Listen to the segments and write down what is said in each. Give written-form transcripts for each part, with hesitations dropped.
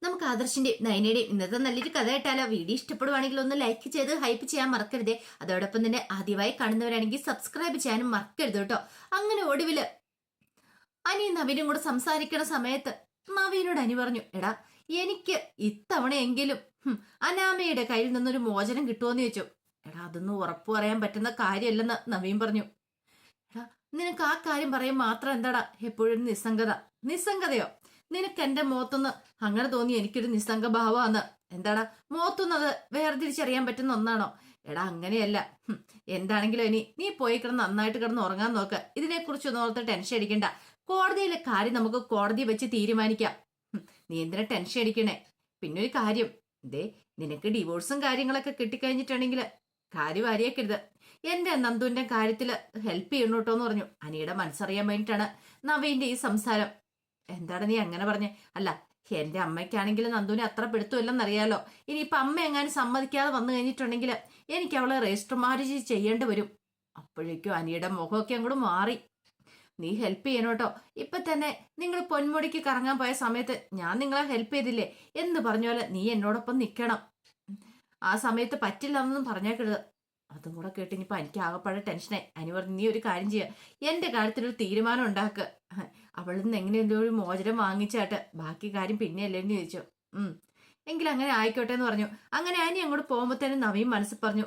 നമുക്ക് ആദർശിന്റെയും നയനയുടെയും ഇന്നത്തെ നല്ലൊരു കഥ കേട്ടാലോ? വീഡിയോ ഇഷ്ടപ്പെടുവാണെങ്കിൽ ഒന്ന് ലൈക്ക് ചെയ്ത് ഹൈപ്പ് ചെയ്യാൻ മറക്കരുതേ. അതോടൊപ്പം തന്നെ ആദ്യമായി കാണുന്നവരാണെങ്കിൽ സബ്സ്ക്രൈബ് ചെയ്യാനും മറക്കരുത് കേട്ടോ. അങ്ങനെ ഒടുവില് അനി നവീനും കൂടെ സംസാരിക്കണ സമയത്ത് നവീനോട് അനി പറഞ്ഞു, എടാ എനിക്ക് ഇത്തവണയെങ്കിലും അനാമയുടെ കയ്യിൽ നിന്നൊരു മോചനം കിട്ടുമോന്ന് ചോദിച്ചു. എടാ അതൊന്നും ഉറപ്പു പറയാൻ പറ്റുന്ന കാര്യമല്ലെന്ന് നവീൻ പറഞ്ഞു. എടാ നിനക്ക് ആ കാര്യം പറയും മാത്രം എന്താടാ എപ്പോഴും നിസ്സംഗത? നിസ്സംഗതയോ? നിനക്ക് എന്റെ മുഖത്തൊന്ന് അങ്ങനെ തോന്നി എനിക്കൊരു നിസ്സംഗ ഭാവമാന്ന്. എന്താടാ മുഖത്തൊന്നും അത് വേർതിരിച്ചറിയാൻ പറ്റുന്ന ഒന്നാണോ? എടാ അങ്ങനെയല്ല. എന്താണെങ്കിലും ഇനി നീ പോയി കിടന്ന് നന്നായിട്ട് കിടന്ന് ഉറങ്ങാൻ നോക്ക്. ഇതിനെക്കുറിച്ചൊന്നും ഓർത്ത് ടെൻഷൻ അടിക്കണ്ട. കോടതിയിലെ കാര്യം നമുക്ക് കോടതി വെച്ച് തീരുമാനിക്കാം. നീ എന്തിനാ ടെൻഷൻ അടിക്കണേ? പിന്നെ ഒരു കാര്യം, ദേ നിനക്ക് ഡിവോഴ്സും കാര്യങ്ങളൊക്കെ കിട്ടിക്കഴിഞ്ഞിട്ടുണ്ടെങ്കിൽ കാര്യം അറിയക്കരുത്. എന്റെ നന്ദുവിന്റെ കാര്യത്തിൽ ഹെൽപ്പ് ചെയ്യണം കേട്ടോ എന്ന് പറഞ്ഞു. അനിയുടെ മനസ്സറിയാൻ വേണ്ടിയിട്ടാണ് നവീന്റെ ഈ സംസാരം. എന്താണ് നീ അങ്ങനെ പറഞ്ഞേ? അല്ല, എന്റെ അമ്മയ്ക്കാണെങ്കിലും നന്ദുവിനെ അത്ര പിടുത്തമില്ലെന്നറിയാലോ. ഇനിയിപ്പൊ അമ്മ എങ്ങാനും സമ്മതിക്കാതെ വന്നു കഴിഞ്ഞിട്ടുണ്ടെങ്കിൽ എനിക്ക് അവളെ രജിസ്റ്റർ മാരേജ് ചെയ്യേണ്ടി വരും. അപ്പോഴേക്കും അനിയുടെ മുഖമൊക്കെ അങ്ങോട്ട് മാറി. നീ ഹെൽപ്പ് ചെയ്യണം കേട്ടോ. ഇപ്പൊ തന്നെ നിങ്ങൾ പൊന്മുടിക്ക് കറങ്ങാൻ പോയ സമയത്ത് ഞാൻ നിങ്ങളെ ഹെൽപ്പ് ചെയ്തില്ലേ എന്ന് പറഞ്ഞ പോലെ നീ എന്നോടൊപ്പം നിൽക്കണം. ആ സമയത്ത് പറ്റില്ല എന്നൊന്നും പറഞ്ഞേക്കരുത്. അതും കൂടെ കേട്ട് ഇനിയിപ്പോ എനിക്ക് ആകെപ്പാടെ ടെൻഷനായി. അനി പറഞ്ഞു, നീ ഒരു കാര്യം ചെയ്യുക, എന്റെ കാര്യത്തിലൊരു തീരുമാനം ഉണ്ടാക്കുക. അവളിൽ നിന്ന് എങ്ങനെയല്ലോ ഒരു മോചനം വാങ്ങിച്ചാട്ട് ബാക്കി കാര്യം പിന്നെയല്ലേന്ന് ചോദിച്ചു. എങ്കിലും അങ്ങനെ ആയിക്കോട്ടെ എന്ന് പറഞ്ഞു. അങ്ങനെ അനി അങ്ങോട്ട് പോകുമ്പോഴത്തേനും നവീൻ മനസ്സിൽ പറഞ്ഞു,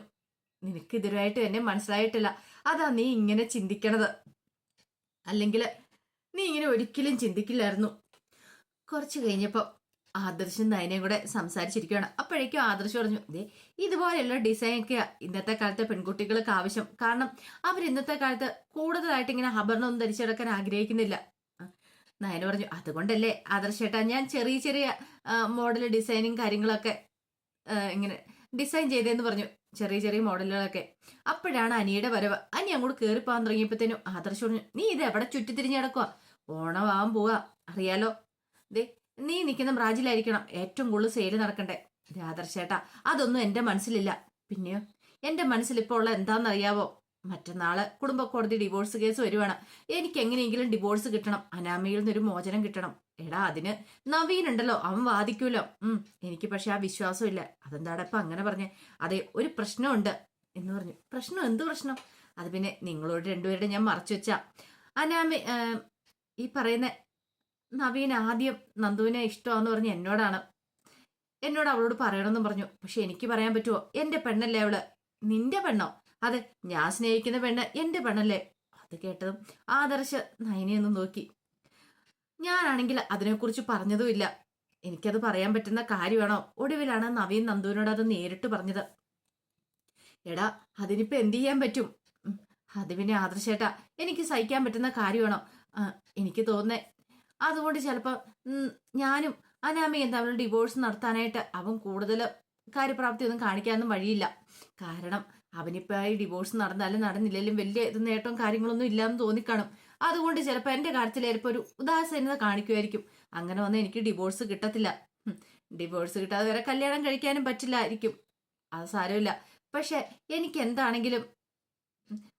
നിനക്ക് ഇതുവരായിട്ട് എന്നെ മനസ്സിലായിട്ടില്ല, അതാ നീ ഇങ്ങനെ ചിന്തിക്കണത്. അല്ലെങ്കിൽ നീ ഇങ്ങനെ ഒരിക്കലും ചിന്തിക്കില്ലായിരുന്നു. കുറച്ച് കഴിഞ്ഞപ്പോ ആദർശും നയനയും കൂടെ സംസാരിച്ചിരിക്കുകയാണ്. അപ്പോഴേക്കും ആദർശ് പറഞ്ഞു, ഇതുപോലെയുള്ള ഡിസൈനൊക്കെ ഇന്നത്തെ കാലത്തെ പെൺകുട്ടികൾക്ക് ആവശ്യം. കാരണം അവർ ഇന്നത്തെ കാലത്ത് കൂടുതലായിട്ട് ഇങ്ങനെ ആഭരണമൊന്നും ധരിച്ചെടുക്കാൻ ആഗ്രഹിക്കുന്നില്ല. നയന പറഞ്ഞു, അതുകൊണ്ടല്ലേ ആദർശേട്ടാ ഞാൻ ചെറിയ ചെറിയ മോഡൽ ഡിസൈനിങ് കാര്യങ്ങളൊക്കെ ഇങ്ങനെ ഡിസൈൻ ചെയ്തതെന്ന് പറഞ്ഞു. ചെറിയ ചെറിയ മോഡലുകളൊക്കെ. അപ്പോഴാണ് അനിയുടെ വരവ്. അനി അങ്ങോട്ട് കയറിപ്പോകാൻ തുടങ്ങിയപ്പോഴത്തേനും ആദർശ് പറഞ്ഞു, നീ ഇത് എവിടെ ചുറ്റിത്തിരിഞ്ഞ് കിടക്കുക? ഓണമാവാൻ പോവാ, അറിയാലോ. നീ നിൽക്കുന്ന ബ്രാഞ്ചിലായിരിക്കണം ഏറ്റവും കൂടുതൽ സെയിൽ നടക്കണ്ടേ. ആദർശേട്ടാ അതൊന്നും എന്റെ മനസ്സിലില്ല. പിന്നെയോ എന്റെ മനസ്സിൽ ഇപ്പോൾ ഉള്ള എന്താണെന്നറിയാവോ? മറ്റന്നാള് കുടുംബ കോടതി ഡിവോഴ്സ് കേസ് വരുവാണ്. എനിക്ക് എങ്ങനെയെങ്കിലും ഡിവോഴ്സ് കിട്ടണം, അനാമയിൽ നിന്നൊരു മോചനം കിട്ടണം. എടാ അതിന് നവീൻ ഉണ്ടല്ലോ, അവൻ വാദിക്കൂലോ. എനിക്ക് പക്ഷെ ആ വിശ്വാസം ഇല്ല. അതെന്താടാ ഇപ്പൊ അങ്ങനെ പറഞ്ഞേ? അതെ, ഒരു പ്രശ്നമുണ്ട് എന്ന് പറഞ്ഞു. പ്രശ്നം? എന്ത് പ്രശ്നം? അത് പിന്നെ നിങ്ങളോട് രണ്ടുപേരുടെ ഞാൻ മറച്ചു വെച്ചാ. അനാമി ഈ പറയുന്ന നവീൻ ആദ്യം നന്ദുവിനെ ഇഷ്ടമാന്ന് പറഞ്ഞ് എന്നോട് അവളോട് പറയണമെന്ന് പറഞ്ഞു. പക്ഷെ എനിക്ക് പറയാൻ പറ്റുമോ? എന്റെ പെണ്ണല്ലേ അവള്. നിന്റെ പെണ്ണോ? അതെ, ഞാൻ സ്നേഹിക്കുന്ന പെണ്ണ് എന്റെ പെണ്ണല്ലേ. അത് കേട്ടതും ആദർശ് നയനെയൊന്നും നോക്കി. ഞാനാണെങ്കിൽ അതിനെക്കുറിച്ച് പറഞ്ഞതുമില്ല. എനിക്കത് പറയാൻ പറ്റുന്ന കാര്യമാണോ? ഒടുവിലാണ് നവീൻ നന്ദുവിനോട് അത് നേരിട്ട് പറഞ്ഞത്. എടാ അതിനിപ്പോ എന്ത് ചെയ്യാൻ പറ്റും? അത് പിന്നെ ആദർശേട്ടാ എനിക്ക് സഹിക്കാൻ പറ്റുന്ന കാര്യമാണോ? എനിക്ക് തോന്നുന്നേ അതുകൊണ്ട് ചിലപ്പോ ഞാനും അനാമയും തമ്മിൽ ഡിവോഴ്സ് നടത്താനായിട്ട് അവൻ കൂടുതൽ കാര്യപ്രാപ്തി ഒന്നും കാണിക്കാനൊന്നും വഴിയില്ല. കാരണം അവനിപ്പോ ഈ ഡിവോഴ്സ് നടന്നാലും നടന്നില്ലെങ്കിലും വലിയ ഇത് നേട്ടവും കാര്യങ്ങളൊന്നും ഇല്ലാന്ന് തോന്നിക്കാണും. അതുകൊണ്ട് ചിലപ്പോൾ എന്റെ കാര്യത്തിൽ ചിലപ്പോൾ ഒരു ഉദാസീനത കാണിക്കുമായിരിക്കും. അങ്ങനെ വന്നാൽ എനിക്ക് ഡിവോഴ്സ് കിട്ടത്തില്ല. ഡിവോഴ്സ് കിട്ടാതെ വരെ കല്യാണം കഴിക്കാനും പറ്റില്ലായിരിക്കും. അത് സാരമില്ല. പക്ഷെ എനിക്ക് എന്താണെങ്കിലും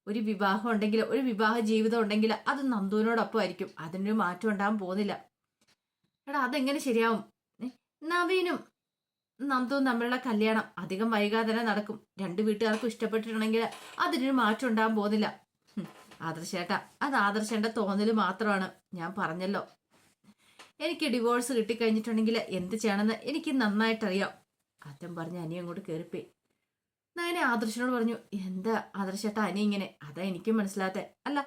ഒരു വിവാഹം ഉണ്ടെങ്കിൽ, ഒരു വിവാഹ ജീവിതം ഉണ്ടെങ്കിൽ അത് നന്ദുവിനോടൊപ്പം ആയിരിക്കും. അതിനൊരു മാറ്റം ഉണ്ടാകാൻ പോകുന്നില്ല. എടാ അതെങ്ങനെ ശരിയാവും? നവീനും നന്ദുവും തമ്മിലുള്ള കല്യാണം അധികം വൈകാതെ തന്നെ നടക്കും. രണ്ടു വീട്ടുകാർക്കും ഇഷ്ടപ്പെട്ടിട്ടുണ്ടെങ്കിൽ അതിനൊരു മാറ്റം ഉണ്ടാകാൻ പോകുന്നില്ല. ആദർശേട്ടാ അത് ആദർശേണ്ട തോന്നല് മാത്രമാണ്. ഞാൻ പറഞ്ഞല്ലോ, എനിക്ക് ഡിവോഴ്സ് കിട്ടിക്കഴിഞ്ഞിട്ടുണ്ടെങ്കിൽ എന്ത് ചെയ്യണമെന്ന് എനിക്ക് നന്നായിട്ടറിയാം. അച്ഛൻ പറഞ്ഞ് അനി അങ്ങോട്ട് കയറിപ്പോയി. നയനെ ആദർശനോട് പറഞ്ഞു, എന്താ ആദർശേട്ടാ അനി ഇങ്ങനെ? അതാ എനിക്കും മനസ്സിലാത്തെ. അല്ല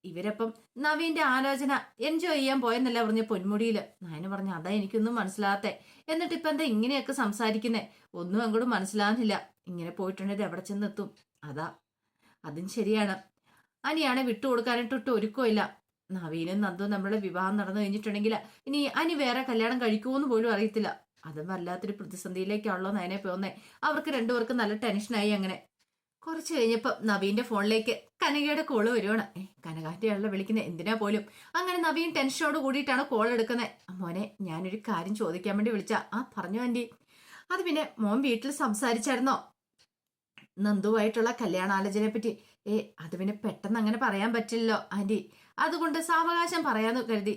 ഇവരപ്പം നവീന്റെ ആലോചന എൻജോയ് ചെയ്യാൻ പോയെന്നല്ല പറഞ്ഞ പൊന്മുടിയില്. നയന് പറഞ്ഞു, അതാ എനിക്കൊന്നും മനസ്സിലാത്തെ. എന്നിട്ട് ഇപ്പൊ എന്താ ഇങ്ങനെയൊക്കെ സംസാരിക്കുന്നേ? ഒന്നും അങ്ങോട്ട് മനസ്സിലാകുന്നില്ല. ഇങ്ങനെ പോയിട്ടുണ്ടെങ്കിൽ എവിടെ ചെന്നെത്തും? അതാ അതും ശരിയാണ്. അനിയാണെ വിട്ടുകൊടുക്കാനായിട്ടൊട്ട് ഒരുക്കമില്ല. നവീനും നന്ദും നമ്മളുടെ വിവാഹം നടന്നു കഴിഞ്ഞിട്ടുണ്ടെങ്കിൽ ഇനി അനി വേറെ കല്യാണം കഴിക്കുമോന്ന് പോലും അറിയത്തില്ല. അതും വല്ലാത്തൊരു പ്രതിസന്ധിയിലേക്കാണല്ലോ നയനെ പോന്നേ. അവർക്ക് രണ്ടുപേർക്കും നല്ല ടെൻഷനായി. അങ്ങനെ കുറച്ച് കഴിഞ്ഞപ്പോ നവീന്റെ ഫോണിലേക്ക് കനകയുടെ കോള് വരുവാണ്. കനകാറ്റിയാണല്ലോ വിളിക്കുന്നത്, എന്തിനാ പോലും. അങ്ങനെ നവീൻ ടെൻഷനോട് കൂടിയിട്ടാണ് കോൾ എടുക്കുന്നത്. മോനെ ഞാനൊരു കാര്യം ചോദിക്കാൻ വേണ്ടി വിളിച്ച. പറഞ്ഞു ആന്റി. അത് പിന്നെ മോൻ വീട്ടിൽ സംസാരിച്ചായിരുന്നോ നന്ദുവായിട്ടുള്ള കല്യാണാലോചനയെ പറ്റി? അത് പിന്നെ പെട്ടെന്ന് അങ്ങനെ പറയാൻ പറ്റില്ലല്ലോ ആന്റി, അതുകൊണ്ട് സാവകാശം പറയാന്ന് കരുതി.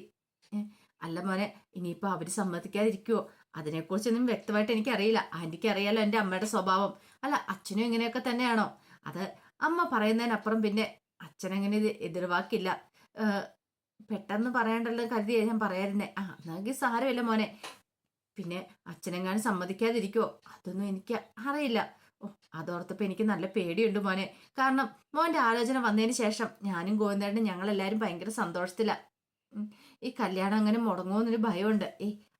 അല്ല മോനെ, ഇനിയിപ്പോ അവര് സമ്മതിക്കാതിരിക്കുവോ? അതിനെക്കുറിച്ചൊന്നും വ്യക്തമായിട്ട് എനിക്കറിയില്ല. ആന്റിക്ക് അറിയാലോ എൻ്റെ അമ്മയുടെ സ്വഭാവം. അല്ല, അച്ഛനും ഇങ്ങനെയൊക്കെ തന്നെയാണോ? അത് അമ്മ പറയുന്നതിനപ്പുറം പിന്നെ അച്ഛനങ്ങനെ ഇത് എതിർവാക്കില്ല. ഏഹ്, പെട്ടെന്ന് പറയണ്ടല്ലോ കരുതിയേ ഞാൻ പറയാതിരുന്നേ. ആ, എന്നെങ്കിൽ സാരമില്ല മോനെ. പിന്നെ അച്ഛനെങ്ങാനും സമ്മതിക്കാതിരിക്കുവോ? അതൊന്നും എനിക്ക് അറിയില്ല. ഓ, അതോർത്തപ്പോ എനിക്ക് നല്ല പേടിയുണ്ട് മോനെ. കാരണം മോന്റെ ആലോചന വന്നതിന് ശേഷം ഞാനും ഗോവിന്ദേട്ടനും ഞങ്ങളെല്ലാരും ഭയങ്കര സന്തോഷത്തിലാ. ഉം. ഈ കല്യാണം അങ്ങനെ മുടങ്ങുമെന്നൊരു ഭയമുണ്ട്.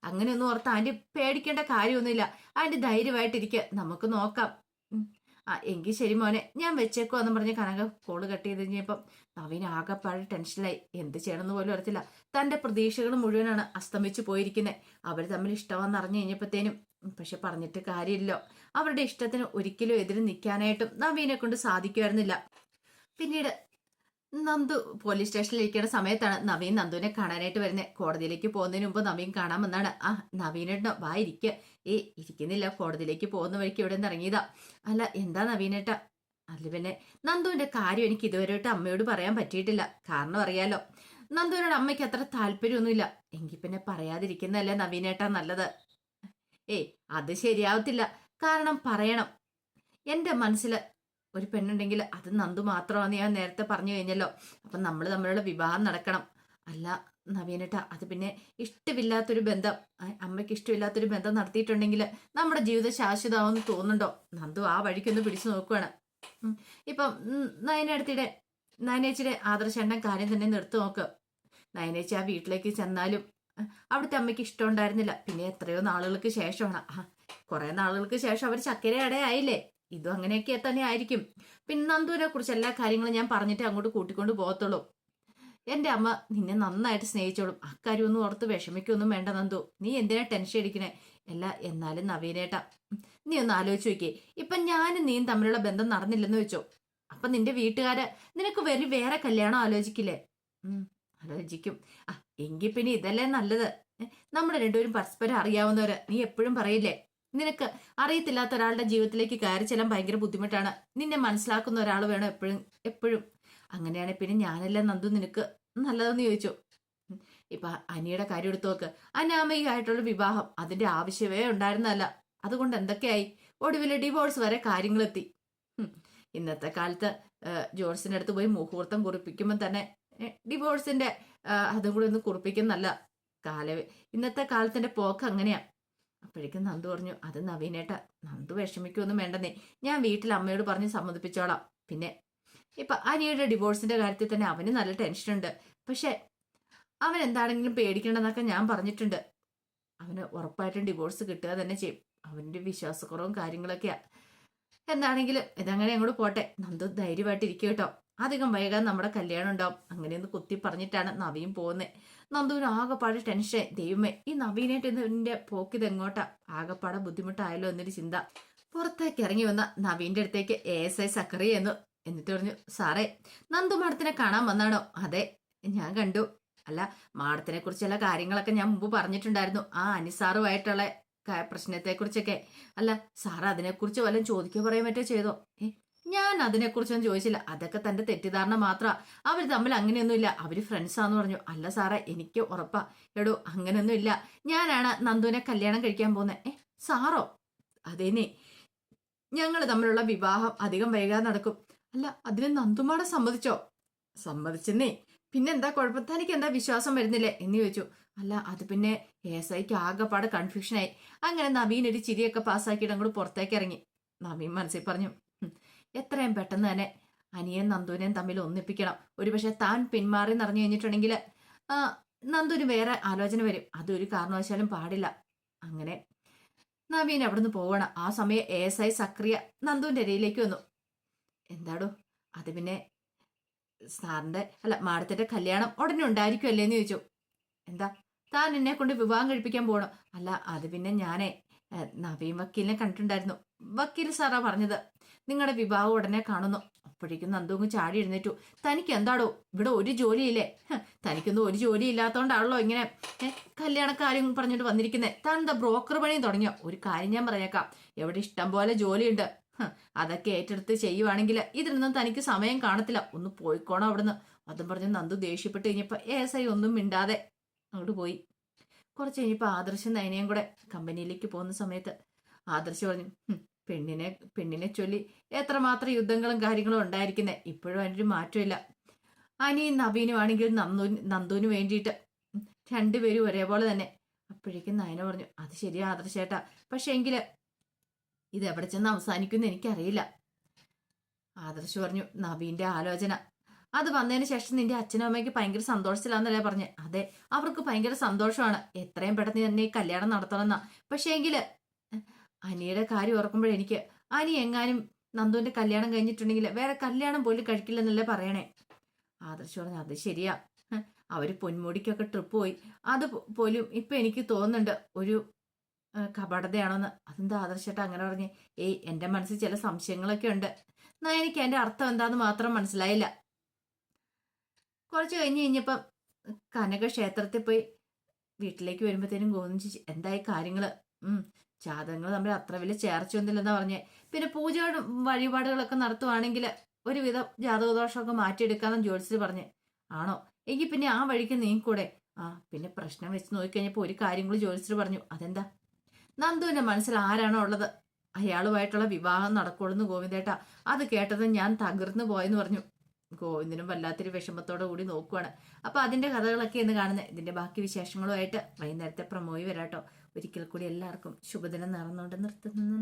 അങ്ങനെയൊന്നും ഓർത്ത് ആന്റി പേടിക്കേണ്ട കാര്യമൊന്നുമില്ല. ആന്റി ധൈര്യമായിട്ടിരിക്കുക, നമുക്ക് നോക്കാം. ഉം. ആ, എങ്കിൽ ശരി മോനെ, ഞാൻ വെച്ചേക്കുവാന്ന് പറഞ്ഞ് കനക കോള് കട്ട് ചെയ്ത് കഴിഞ്ഞപ്പം നവീൻ ആകെപ്പാട് ടെൻഷനിലായി. എന്ത് ചെയ്യണമെന്ന് പോലും അറിയത്തില്ല. തന്റെ പ്രതീക്ഷകൾ മുഴുവനാണ് അസ്തമിച്ചു പോയിരിക്കുന്നത്. അവർ തമ്മിൽ ഇഷ്ടമാണെന്ന് അറിഞ്ഞു കഴിഞ്ഞപ്പോഴത്തേനും. പക്ഷെ പറഞ്ഞിട്ട് കാര്യമില്ലോ. അവരുടെ ഇഷ്ടത്തിന് ഒരിക്കലും എതിര് നിൽക്കാനായിട്ടും നവീനെ കൊണ്ട് സാധിക്കുമായിരുന്നില്ല. പിന്നീട് നന്ദു പോലീസ് സ്റ്റേഷനിൽ ഇരിക്കുന്ന സമയത്താണ് നവീൻ നന്ദുവിനെ കാണാനായിട്ട് വരുന്നത്. കോടതിയിലേക്ക് പോകുന്നതിന് മുമ്പ് നവീൻ കാണാമെന്നാണ്. ആ, നവീനേട്ട വാ ഇരിക്കുക. ഇരിക്കുന്നില്ല, കോടതിയിലേക്ക് പോകുന്ന വഴിക്ക് ഇവിടെ നിന്ന് ഇറങ്ങിയതാ. അല്ല, എന്താ നവീനേട്ട? അല്ല പിന്നെ നന്ദുവിന്റെ കാര്യം എനിക്ക് ഇതുവരെയായിട്ട് അമ്മയോട് പറയാൻ പറ്റിയിട്ടില്ല. കാരണം അറിയാലോ, നന്ദുവിനോട് അമ്മയ്ക്ക് അത്ര താല്പര്യമൊന്നുമില്ല. എങ്കിൽ പിന്നെ പറയാതിരിക്കുന്നതല്ലേ നവീനേട്ടാ നല്ലത്. ഏയ്, അത് ശരിയാവത്തില്ല. കാരണം പറയണം. എന്റെ മനസ്സിൽ ഒരു പെണ്ണുണ്ടെങ്കിൽ അത് നന്ദു മാത്രമാണെന്ന് ഞാൻ നേരത്തെ പറഞ്ഞു കഴിഞ്ഞല്ലോ. അപ്പം നമ്മൾ തമ്മിലുള്ള വിവാഹം നടക്കണം. അല്ല നവീനേട്ട, അത് പിന്നെ ഇഷ്ടമില്ലാത്തൊരു ബന്ധം, അമ്മയ്ക്ക് ഇഷ്ടമില്ലാത്തൊരു ബന്ധം നടത്തിയിട്ടുണ്ടെങ്കിൽ നമ്മുടെ ജീവിതം ശാശ്വതമാവെന്ന് തോന്നുന്നുണ്ടോ? നന്ദു ആ വഴിക്കൊന്ന് പിടിച്ചു നോക്കുവാണ്. ഇപ്പം നയനേച്ചിയുടെ ആദർശേണ്ടൻ കാര്യം തന്നെ നിർത്തി നോക്ക്. നയനേച്ചി ആ വീട്ടിലേക്ക് ചെന്നാലും അവിടുത്തെ അമ്മയ്ക്ക് ഇഷ്ടം ഉണ്ടായിരുന്നില്ല. പിന്നെ എത്രയോ നാളുകൾക്ക് ശേഷമാണ്, കുറെ നാളുകൾക്ക് ശേഷം അവർ ചക്കര അടയായില്ലേ. ഇതും അങ്ങനെയൊക്കെ തന്നെ ആയിരിക്കും. പിന്നെ നന്ദുവിനെ കുറിച്ച് എല്ലാ കാര്യങ്ങളും ഞാൻ പറഞ്ഞിട്ട് അങ്ങോട്ട് കൂട്ടിക്കൊണ്ട് പോകത്തുള്ളൂ. എന്റെ അമ്മ നിന്നെ നന്നായിട്ട് സ്നേഹിച്ചോളും. അക്കാര്യമൊന്നും ഓർത്ത് വിഷമിക്കൊന്നും വേണ്ട നന്ദു. നീ എന്തിനാ ടെൻഷൻ അടിക്കണേ? എന്നാലും നവീനേട്ടാ, നീ ഒന്ന് ആലോചിച്ച് നോക്കിയേ. ഇപ്പൊ ഞാനും നീയും തമ്മിലുള്ള ബന്ധം നടന്നില്ലെന്ന് വെച്ചോ, അപ്പൊ നിന്റെ വീട്ടുകാര് നിനക്ക് വേറെ കല്യാണം ആലോചിക്കില്ലേ? ആലോചിക്കും. ആ, എങ്കിൽ പിന്നെ ഇതല്ലേ നല്ലത്. നമ്മുടെ രണ്ടുപേരും പരസ്പരം അറിയാവുന്നവര്. നീ എപ്പോഴും പറയില്ലേ, നിനക്ക് അറിയത്തില്ലാത്ത ഒരാളുടെ ജീവിതത്തിലേക്ക് കയറി ചെല്ലാൻ ഭയങ്കര ബുദ്ധിമുട്ടാണ്. നിന്നെ മനസ്സിലാക്കുന്ന ഒരാൾ വേണം എപ്പോഴും എപ്പോഴും. അങ്ങനെയാണ് പിന്നെ ഞാനല്ല നന്ദു നിനക്ക് നല്ലതെന്ന് ചോദിച്ചു. ഇപ്പൊ അനിയുടെ കാര്യം എടുത്തു നോക്ക്. അനാമികമായിട്ടുള്ള വിവാഹം അതിന്റെ ആവശ്യമേ ഉണ്ടായിരുന്നല്ല. അതുകൊണ്ട് എന്തൊക്കെയായി? ഒടുവിൽ ഡിവോഴ്സ് വരെ കാര്യങ്ങളെത്തി. ഇന്നത്തെ കാലത്ത് ജോർസിന്റെ അടുത്ത് പോയി മുഹൂർത്തം കുറിപ്പിക്കുമ്പോൾ തന്നെ ഡിവോഴ്സിന്റെ അതും കൂടി ഒന്ന് കുറിപ്പിക്കുന്നല്ല ഇന്നത്തെ കാലത്തിന്റെ പോക്ക് അങ്ങനെയാ. അപ്പോഴേക്കും നന്ദു പറഞ്ഞു, അത് നവീനേട്ട, നന്ദു വിഷമിക്കൊന്നും വേണ്ടെന്നേ, ഞാൻ വീട്ടിൽ അമ്മയോട് പറഞ്ഞ് സമ്മതിപ്പിച്ചോളാം. പിന്നെ ഇപ്പൊ അനിയുടെ ഡിവോഴ്സിന്റെ കാര്യത്തിൽ തന്നെ അവന് നല്ല ടെൻഷനുണ്ട്. പക്ഷെ അവൻ എന്താണെങ്കിലും പേടിക്കണ്ടെന്നൊക്കെ ഞാൻ പറഞ്ഞിട്ടുണ്ട്. അവന് ഉറപ്പായിട്ടും ഡിവോഴ്സ് കിട്ടുക തന്നെ ചെയ്യും. അവന്റെ വിശ്വാസക്കുറവും കാര്യങ്ങളൊക്കെയാ. എന്താണെങ്കിലും ഇതങ്ങനെ അങ്ങോട്ട് പോട്ടെ. നന്ദു ധൈര്യമായിട്ട് ഇരിക്കും കേട്ടോ. അധികം വൈകാൻ നമ്മുടെ കല്യാണം ഉണ്ടാവും. അങ്ങനെയൊന്ന് കുത്തി പറഞ്ഞിട്ടാണ് നവീൻ പോകുന്നത്. നന്ദുവിന് ആകെപ്പാടെ ടെൻഷൻ. ദൈവമേ, ഈ നവീനായിട്ട് ഇതിന്റെ പോക്കിത് എങ്ങോട്ടാ? ആകെപ്പാടെ ബുദ്ധിമുട്ടായല്ലോ എന്നൊരു ചിന്ത. പുറത്തേക്ക് ഇറങ്ങി വന്ന നവീന്റെ അടുത്തേക്ക് ASI സക്കറി എന്നിട്ട് പറഞ്ഞു, സാറേ, നന്ദു മാഡത്തിനെ കാണാൻ വന്നാണോ? അതെ, ഞാൻ കണ്ടു. അല്ല, മാഡത്തിനെ കുറിച്ചുള്ള കാര്യങ്ങളൊക്കെ ഞാൻ മുമ്പ് പറഞ്ഞിട്ടുണ്ടായിരുന്നു, ആ അനിസാറുമായിട്ടുള്ള പ്രശ്നത്തെക്കുറിച്ചൊക്കെ. അല്ല സാറ് അതിനെക്കുറിച്ച് വല്ലതും ചോദിക്കുകയോ പറയാൻ പറ്റോ ചെയ്തോ? ഞാൻ അതിനെക്കുറിച്ചൊന്നും ചോദിച്ചില്ല. അതൊക്കെ തന്റെ തെറ്റിദ്ധാരണ മാത്രമാ. അവർ തമ്മിൽ അങ്ങനെയൊന്നുമില്ല, അവര് ഫ്രണ്ട്സാന്ന് പറഞ്ഞു. അല്ല സാറേ, എനിക്ക് ഉറപ്പാ. എടോ, അങ്ങനെയൊന്നും ഇല്ല. ഞാനാണ് നന്ദുവിനെ കല്യാണം കഴിക്കാൻ പോകുന്നത്. സാറോ? അതേനെ, ഞങ്ങൾ തമ്മിലുള്ള വിവാഹം അധികം വൈകാതെ നടക്കും. അല്ല, അതിന് നന്ദുമാടെ സമ്മതിച്ചോ? സമ്മതിച്ചെന്നേ. പിന്നെന്താ കുഴപ്പം? തനിക്ക് എന്താ വിശ്വാസം വരുന്നില്ലേ എന്ന് ചോദിച്ചു. അല്ല, അത് പിന്നെ ASIക്ക് ആകെപ്പാടെ കൺഫ്യൂഷനായി. അങ്ങനെ നവീൻ ഒരു ചിരിയൊക്കെ പാസ്സാക്കിയിട്ട് അങ്ങോട്ട് പുറത്തേക്ക് ഇറങ്ങി. നവീൻ മനസ്സിൽ പറഞ്ഞു, എത്രയും പെട്ടെന്ന് തന്നെ അനിയൻ നന്ദുവിനെയും തമ്മിൽ ഒന്നിപ്പിക്കണം. ഒരുപക്ഷെ താൻ പിന്മാറി നിറഞ്ഞു കഴിഞ്ഞിട്ടുണ്ടെങ്കിൽ നന്ദുവിന് വേറെ ആലോചന വരും. അതൊരു കാരണവശാലും പാടില്ല. അങ്ങനെ നവീൻ അവിടുന്ന് പോവണം. ആ സമയം ASI സക്രിയ നന്ദുവിന്റെ ഇരയിലേക്ക് വന്നു. എന്താടോ? അത് പിന്നെ സാറിന്റെ അല്ല മാഡത്തിന്റെ കല്യാണം ഉടനെ ഉണ്ടായിരിക്കുമല്ലേ എന്ന് ചോദിച്ചു. എന്താ, താൻ എന്നെ കൊണ്ട് വിവാഹം കഴിപ്പിക്കാൻ പോകണം? അല്ല, അത് പിന്നെ ഞാനേ നവീൻ വക്കീലിനെ കണ്ടിട്ടുണ്ടായിരുന്നു. വക്കീൽ സാറാ പറഞ്ഞത് നിങ്ങളുടെ വിവാഹം ഉടനെ കാണുന്നു. അപ്പോഴേക്കും നന്ദുങ്ങ് ചാടി എഴുന്നേറ്റു. തനിക്ക് എന്താടോ ഇവിടെ ഒരു ജോലിയില്ലേ? തനിക്കൊന്നും ഒരു ജോലി ഇല്ലാത്തോണ്ടാണല്ലോ ഇങ്ങനെ കല്യാണക്കാര്യം പറഞ്ഞിട്ട് വന്നിരിക്കുന്നത്. താൻ എന്താ ബ്രോക്കർ പണിയും തുടങ്ങിയോ? ഒരു കാര്യം ഞാൻ പറഞ്ഞേക്കാം, എവിടെ ഇഷ്ടം പോലെ ജോലിയുണ്ട്. അതൊക്കെ ഏറ്റെടുത്ത് ചെയ്യുവാണെങ്കിൽ ഇതിനൊന്നും തനിക്ക് സമയം കാണത്തില്ല. ഒന്ന് പോയിക്കോണം അവിടുന്ന്. അതും പറഞ്ഞ് നന്ദു ദേഷ്യപ്പെട്ട് കഴിഞ്ഞപ്പോ ASI ഒന്നും മിണ്ടാതെ അങ്ങോട്ട് പോയി. കുറച്ച് കഴിഞ്ഞപ്പോൾ ആദർശം നയനയും കൂടെ കമ്പനിയിലേക്ക് പോകുന്ന സമയത്ത് ആദർശ് പറഞ്ഞു, പെണ്ണിനെ പെണ്ണിനെ ചൊല്ലി എത്രമാത്രം യുദ്ധങ്ങളും കാര്യങ്ങളും ഉണ്ടായിരിക്കുന്നേ, ഇപ്പോഴും അതിനൊരു മാറ്റമില്ല. അനിയും നവീനും ആണെങ്കിൽ നന്ദുവിന് വേണ്ടിയിട്ട് രണ്ടുപേരും ഒരേപോലെ തന്നെ. അപ്പോഴേക്കും നയന പറഞ്ഞു, അത് ശരിയാ ആദർശേട്ടാ, പക്ഷെ എങ്കില് ഇത് എവിടെ ചെന്ന് അവസാനിക്കുമെന്ന് എനിക്കറിയില്ല. ആദർശ് പറഞ്ഞു, നവീന്റെ ആലോചന അത് വന്നതിന് ശേഷം നിന്റെ അച്ഛനും അമ്മയ്ക്ക് ഭയങ്കര സന്തോഷത്തിലാന്നല്ലേ പറഞ്ഞേ? അതെ, അവർക്ക് ഭയങ്കര സന്തോഷമാണ്, എത്രയും പെട്ടെന്ന് തന്നെ ഈ കല്യാണം നടത്തണമെന്നാ. പക്ഷേ എങ്കില് അനിയുടെ കാര്യം ഓർക്കുമ്പോഴെനിക്ക് അനി എങ്ങാനും നന്ദുവിന്റെ കല്യാണം കഴിഞ്ഞിട്ടുണ്ടെങ്കിൽ വേറെ കല്യാണം പോലും കഴിക്കില്ലെന്നല്ലേ പറയണേ. ആദർശ് പറഞ്ഞു, അത് ശരിയാ, അവര് പൊന്മുടിക്കൊക്കെ ട്രിപ്പ് പോയി, അത് പോലും ഇപ്പൊ എനിക്ക് തോന്നുന്നുണ്ട് ഒരു കപടതയാണോന്ന്. അതെന്താ ആദർശേട്ടാ അങ്ങനെ പറഞ്ഞേ? ഏയ്, എന്റെ മനസ്സിൽ ചില സംശയങ്ങളൊക്കെ ഉണ്ട്. എന്നാ എനിക്ക് അതിന്റെ അർത്ഥം എന്താന്ന് മാത്രം മനസ്സിലായില്ല. കുറച്ച് കഴിഞ്ഞപ്പം കനക ക്ഷേത്രത്തിൽ പോയി വീട്ടിലേക്ക് വരുമ്പോഴത്തേനും ഗോവിന്ദൻ എന്തായി കാര്യങ്ങള്? ജാതകങ്ങൾ തമ്മിൽ അത്ര വലിയ ചേർച്ചയൊന്നുമില്ലെന്നാ പറഞ്ഞേ. പിന്നെ പൂജകളും വഴിപാടുകളൊക്കെ നടത്തുവാണെങ്കിൽ ഒരുവിധം ജാതകദോഷമൊക്കെ മാറ്റിയെടുക്കാന്ന് ജ്യോത്സ്യർ പറഞ്ഞേ. ആണോ? എങ്കിൽ പിന്നെ ആ വഴിക്ക് നീക്കൂടെ? പിന്നെ പ്രശ്നം വെച്ച് നോക്കിക്കഴിഞ്ഞപ്പോൾ ഒരു കാര്യം കൂടി ജ്യോത്സ്യർ പറഞ്ഞു. അതെന്താ? നന്ദുവിന്റെ മനസ്സിൽ ആരാണോ ഉള്ളത് അയാളുമായിട്ടുള്ള വിവാഹം നടക്കുള്ളൂ ഗോവിന്ദേട്ടാ. അത് കേട്ടത് ഞാൻ തകർന്നു പോയെന്ന് പറഞ്ഞു. ഗോവിന്ദനും വല്ലാത്തൊരു വിഷമത്തോടെ കൂടി നോക്കുവാണ്. അപ്പൊ അതിന്റെ കഥകളൊക്കെ എന്ന് കാണുന്നത്. ഇതിന്റെ ബാക്കി വിശേഷങ്ങളുമായിട്ട് വൈകുന്നേരത്തെ പ്രമോയി വരാട്ടോ. ഒരിക്കൽ കൂടി എല്ലാവർക്കും ശുഭദിനം നേർന്നുകൊണ്ട് നിർത്തുന്നു.